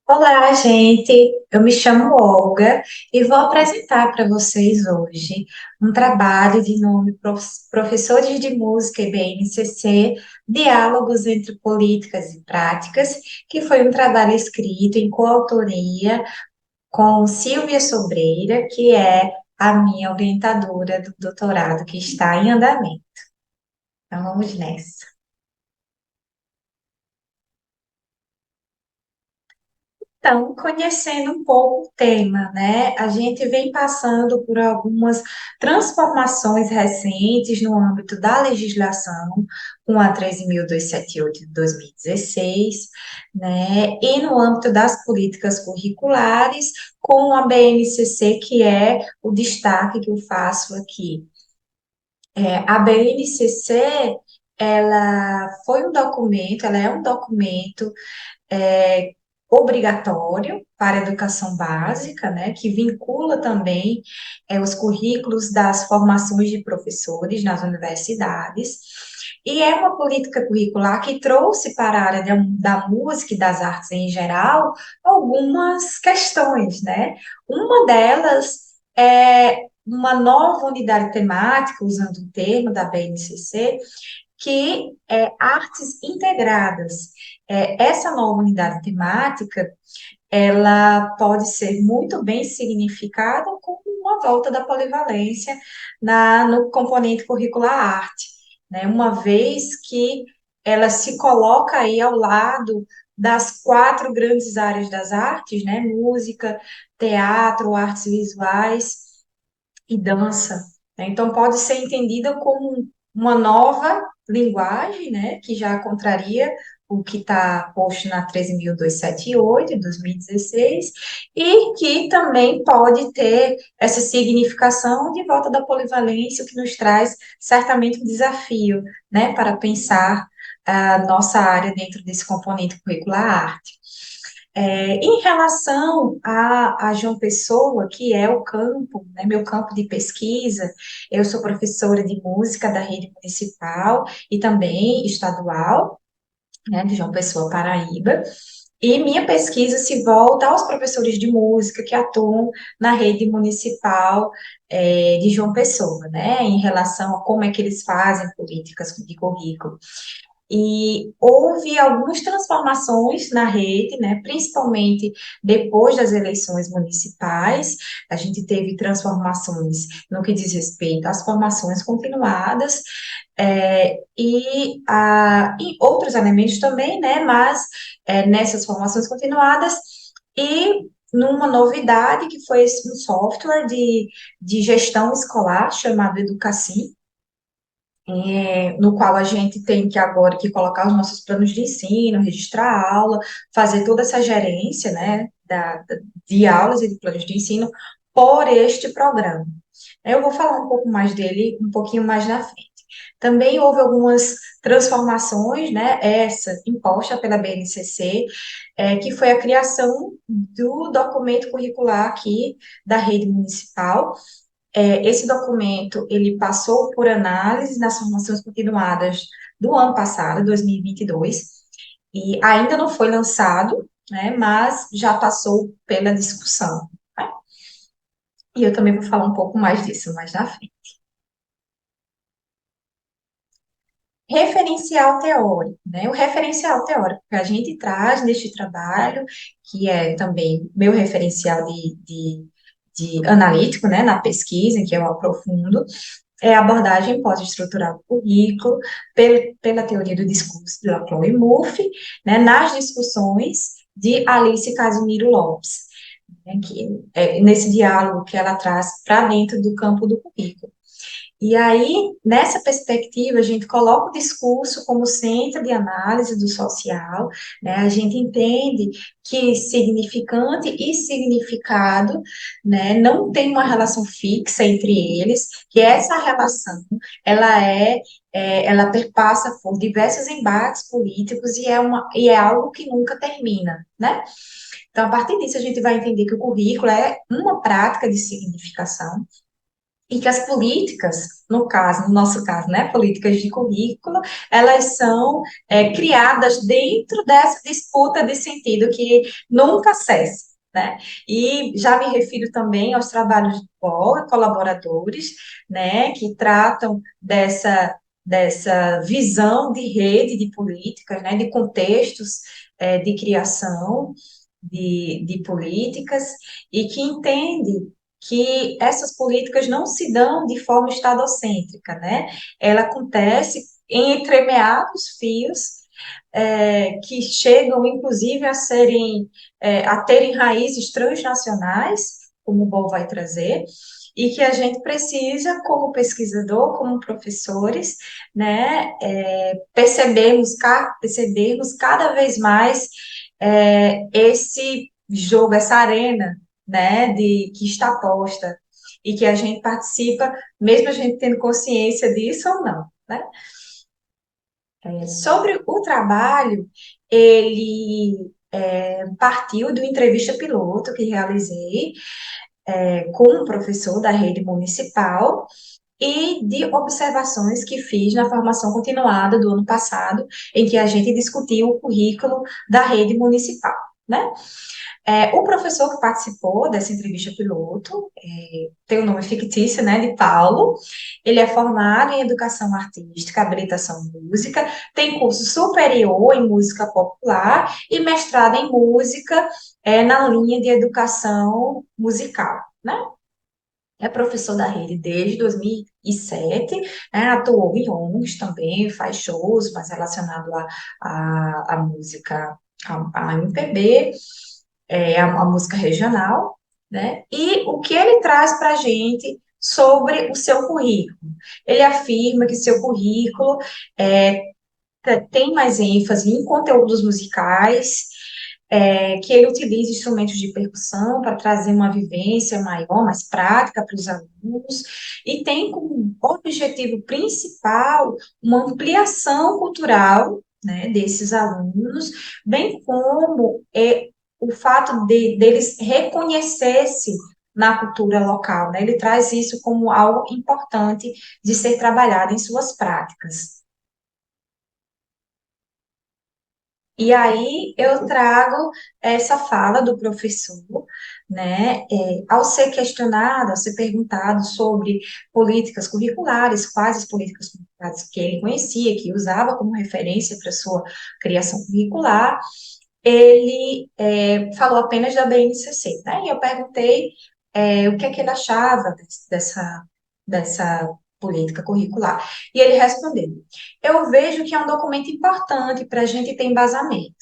Olá, gente. Eu me chamo Olga e vou apresentar para vocês hoje um trabalho de nome Professores de Música e BNCC, Diálogos entre Políticas e Práticas, que foi um trabalho escrito em coautoria com Silvia Sobreira, que é a minha orientadora do doutorado que está em andamento. Então, vamos nessa. Então, conhecendo um pouco o tema, né? A gente vem passando por algumas transformações recentes no âmbito da legislação, com a 13.278 de 2016, né? E no âmbito das políticas curriculares, com a BNCC, que é o destaque que eu faço aqui. A BNCC, ela foi um documento, ela é um documento é, obrigatório para a educação básica, né, que vincula também os currículos das formações de professores nas universidades, e é uma política curricular que trouxe para a área da música e das artes em geral algumas questões, né? Uma delas é uma nova unidade temática, usando o termo da BNCC, que é artes integradas. Essa nova unidade temática, ela pode ser muito bem significada como uma volta da polivalência no componente curricular arte, né? Uma vez que ela se coloca aí ao lado das quatro grandes áreas das artes, né? Música, teatro, artes visuais e dança, né? Então, pode ser entendida como uma nova linguagem, né, que já contraria o que está posto na 13.278, de 2016, e que também pode ter essa significação de volta da polivalência, o que nos traz certamente um desafio, né, para pensar a nossa área dentro desse componente curricular arte. Em relação a João Pessoa, que é o campo, né, meu campo de pesquisa, eu sou professora de música da rede municipal e também estadual, né, de João Pessoa, Paraíba, e minha pesquisa se volta aos professores de música que atuam na rede municipal, de João Pessoa, né, em relação a como é que eles fazem políticas de currículo. E houve algumas transformações na rede, né, principalmente depois das eleições municipais. A gente teve transformações no que diz respeito às formações continuadas, e outros elementos também, né, mas nessas formações continuadas, e numa novidade que foi um software de gestão escolar chamado Educacim, no qual a gente tem que agora que colocar os nossos planos de ensino, registrar a aula, fazer toda essa gerência, né, de aulas e de planos de ensino por este programa. Eu vou falar um pouco mais dele um pouquinho mais na frente. Também houve algumas transformações, né, essa imposta pela BNCC, que foi a criação do documento curricular aqui da rede municipal. Esse documento, ele passou por análise nas formações continuadas do ano passado, 2022, e ainda não foi lançado, né, mas já passou pela discussão, né? E eu também vou falar um pouco mais disso mais na frente. Referencial teórico, né? O referencial teórico que a gente traz neste trabalho, que é também meu referencial de analítico, né, na pesquisa, em que eu aprofundo, é a abordagem pós-estrutural do currículo, pela teoria do discurso de Laclau e Murphy, né, nas discussões de Alice Casimiro Lopes, né, nesse diálogo que ela traz para dentro do campo do currículo. E aí, nessa perspectiva, a gente coloca o discurso como centro de análise do social, né? A gente entende que significante e significado, né, não tem uma relação fixa entre eles, que essa relação, ela ela perpassa por diversos embates políticos e é algo que nunca termina, né? Então, a partir disso, a gente vai entender que o currículo é uma prática de significação, e que as políticas, no caso, no nosso caso, né, políticas de currículo, elas são criadas dentro dessa disputa de sentido que nunca cessa, né? E já me refiro também aos trabalhos de colaboradores, né, que tratam dessa visão de rede de políticas, né, de contextos de criação de políticas e que entende que essas políticas não se dão de forma estadocêntrica, né? Ela acontece em entremeados fios que chegam, inclusive, a terem raízes transnacionais, como o Bol vai trazer, e que a gente precisa, como pesquisador, como professores, né, percebermos cada vez mais esse jogo, essa arena, né, que está posta e que a gente participa, mesmo a gente tendo consciência disso ou não, né? Sobre o trabalho, ele partiu de uma entrevista piloto que realizei com um professor da rede municipal e de observações que fiz na formação continuada do ano passado, em que a gente discutiu o currículo da rede municipal, né? O professor que participou dessa entrevista piloto tem o nome fictício, né, de Paulo. Ele é formado em educação artística, habilitação em música, tem curso superior em música popular e mestrado em música na linha de educação musical, né? É professor da rede desde 2007, né, atuou em ONGs também, faz shows mais relacionados à música, à MPB, a música regional, né? E o que ele traz para a gente sobre o seu currículo? Ele afirma que seu currículo tem mais ênfase em conteúdos musicais, que ele utiliza instrumentos de percussão para trazer uma vivência maior, mais prática para os alunos, e tem como objetivo principal uma ampliação cultural, né, desses alunos, bem como o fato deles reconhecer-se na cultura local, né? Ele traz isso como algo importante de ser trabalhado em suas práticas. E aí eu trago essa fala do professor, né, ao ser questionado, ao ser perguntado sobre políticas curriculares, quais as políticas curriculares que ele conhecia, que usava como referência para sua criação curricular, ele falou apenas da BNCC, né, e eu perguntei o que é que ele achava dessa política curricular. E ele respondeu: eu vejo que é um documento importante para a gente ter embasamento.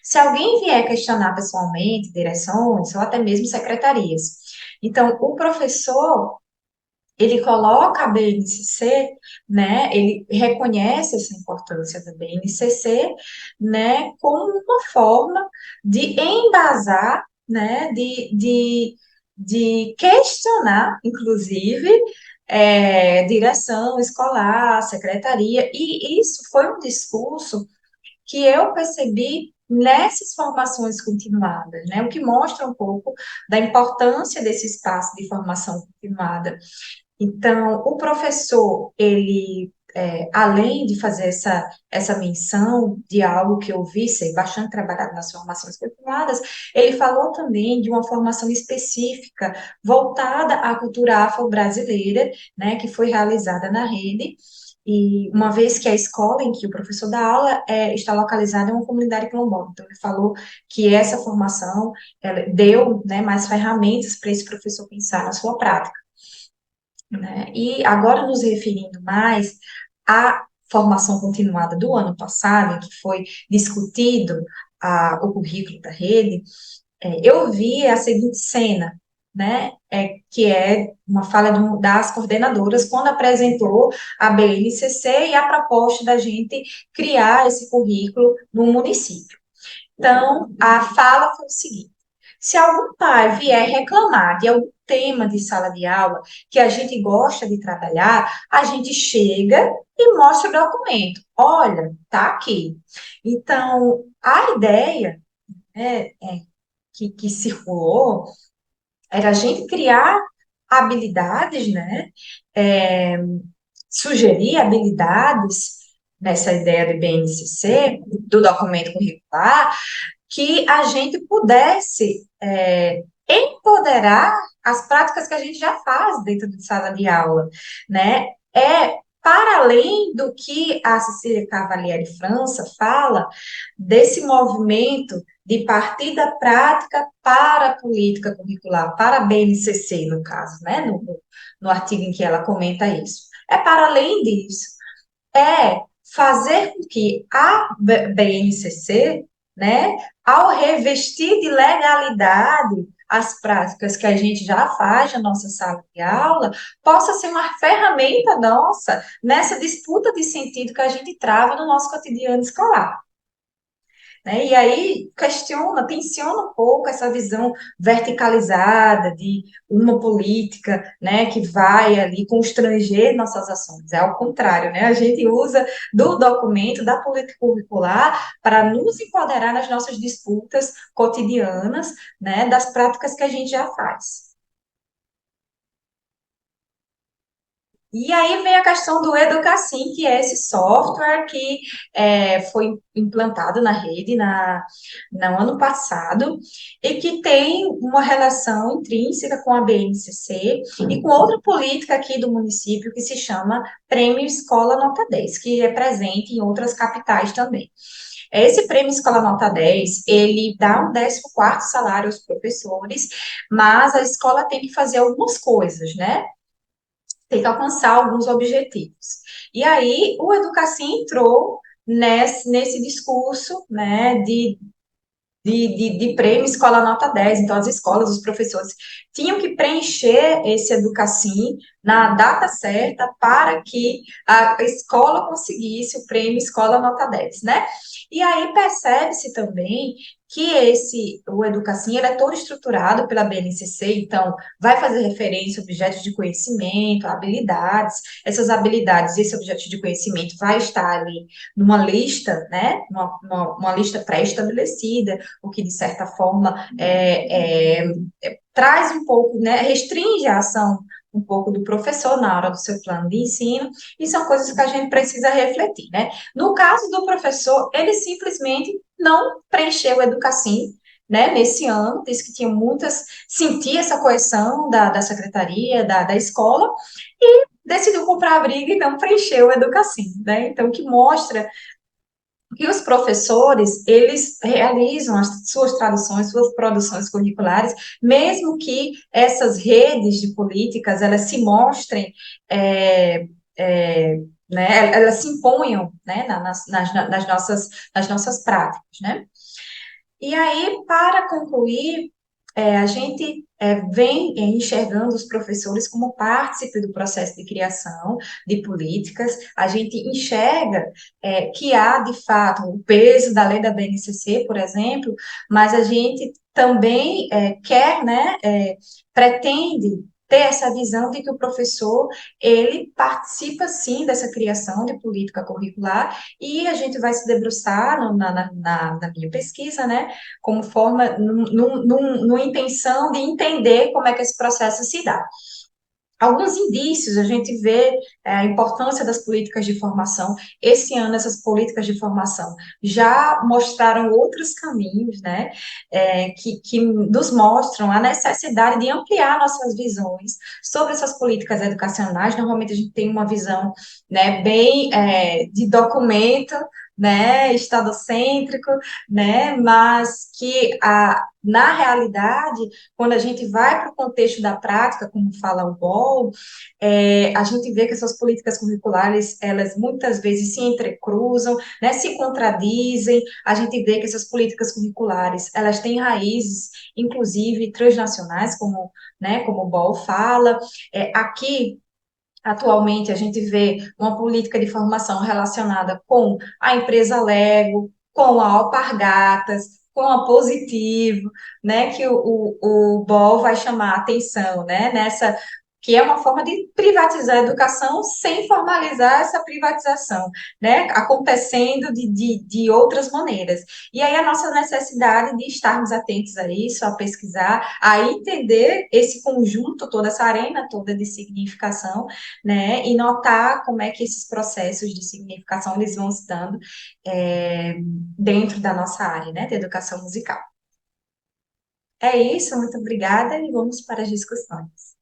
Se alguém vier questionar pessoalmente, direções ou até mesmo secretarias. Então, o professor, ele coloca a BNCC, né, ele reconhece essa importância da BNCC, né, como uma forma de embasar, né, de questionar, inclusive, direção escolar, secretaria, e isso foi um discurso que eu percebi nessas formações continuadas, né? O que mostra um pouco da importância desse espaço de formação continuada. Então, o professor, ele, além de fazer essa menção de algo que eu vi ser bastante trabalhado nas formações continuadas, ele falou também de uma formação específica voltada à cultura afro-brasileira, né, que foi realizada na rede, e uma vez que a escola em que o professor dá aula está localizada em uma comunidade quilombola. Então, ele falou que essa formação deu, né, mais ferramentas para esse professor pensar na sua prática, né? E agora, nos referindo mais à formação continuada do ano passado, em que foi discutido o currículo da rede, eu vi a seguinte cena, né, que é uma fala das coordenadoras quando apresentou a BNCC e a proposta da gente criar esse currículo no município. Então, a fala foi o seguinte: se algum pai vier reclamar de algum tema de sala de aula que a gente gosta de trabalhar, a gente chega e mostra o documento. Olha, tá aqui. Então, a ideia que circulou era a gente criar habilidades, né? É, sugerir habilidades nessa ideia do BNCC, do documento curricular, que a gente pudesse empoderar as práticas que a gente já faz dentro de sala de aula, né? Para além do que a Cecília Cavalieri França fala desse movimento de partir da prática para a política curricular, para a BNCC, no caso, né? No artigo em que ela comenta isso. É para além disso, é fazer com que a BNCC, né, ao revestir de legalidade as práticas que a gente já faz na nossa sala de aula, possa ser uma ferramenta nossa nessa disputa de sentido que a gente trava no nosso cotidiano escolar. Né? E aí questiona, tensiona um pouco essa visão verticalizada de uma política, né, que vai ali constranger nossas ações. É ao contrário, né? A gente usa do documento, da política curricular, para nos empoderar nas nossas disputas cotidianas, né, das práticas que a gente já faz. E aí vem a questão do Educacim, que é esse software que foi implantado na rede no ano passado e que tem uma relação intrínseca com a BNCC e com outra política aqui do município que se chama Prêmio Escola Nota 10, que é presente em outras capitais também. Esse Prêmio Escola Nota 10, ele dá um 14º salário aos professores, mas a escola tem que fazer algumas coisas, né? Tem que alcançar alguns objetivos. E aí, o Educacim entrou nesse discurso, né, de prêmio Escola Nota 10. Então, as escolas, os professores tinham que preencher esse Educacim na data certa para que a escola conseguisse o prêmio Escola Nota 10, né? E aí percebe-se também que o Educacim, ele é todo estruturado pela BNCC, então vai fazer referência a objetos de conhecimento, habilidades, essas habilidades, esse objeto de conhecimento vai estar ali numa lista, né, uma lista pré-estabelecida, o que, de certa forma, traz um pouco, né, restringe a ação um pouco do professor na hora do seu plano de ensino, e são coisas que a gente precisa refletir, né? No caso do professor, ele simplesmente não preencheu o Educacim, né, nesse ano, disse que tinha muitas, sentia essa coerção da secretaria, da escola, e decidiu comprar a briga e não preencheu o Educacim, né? Então, que mostra que os professores, eles realizam as suas traduções, suas produções curriculares, mesmo que essas redes de políticas, elas se mostrem, é, é, né, elas se imponham, né, nas nossas práticas, né? E aí, para concluir, a gente vem enxergando os professores como partícipe do processo de criação de políticas, a gente enxerga que há, de fato, o peso da lei da BNCC, por exemplo, mas a gente também quer, né, pretende ter essa visão de que o professor, ele participa, sim, dessa criação de política curricular, e a gente vai se debruçar na minha pesquisa, né, como forma, numa intenção de entender como é que esse processo se dá. Alguns indícios, a gente vê a importância das políticas de formação. Esse ano, essas políticas de formação já mostraram outros caminhos, né, que nos mostram a necessidade de ampliar nossas visões sobre essas políticas educacionais. Normalmente, a gente tem uma visão, né, bem de documento, né, estadocêntrico, né, mas que na realidade, quando a gente vai para o contexto da prática, como fala o BOL, a gente vê que essas políticas curriculares, elas muitas vezes se entrecruzam, né, se contradizem, a gente vê que essas políticas curriculares, elas têm raízes, inclusive, transnacionais, como o BOL fala. Aqui, atualmente, a gente vê uma política de formação relacionada com a empresa Lego, com a Alpargatas, com a Positivo, né, que o BOL vai chamar a atenção, né, que é uma forma de privatizar a educação sem formalizar essa privatização, né? Acontecendo de outras maneiras. E aí a nossa necessidade de estarmos atentos a isso, a pesquisar, a entender esse conjunto, toda essa arena toda de significação, né? E notar como é que esses processos de significação eles vão se dando dentro da nossa área, né? De educação musical. É isso, muito obrigada e vamos para as discussões.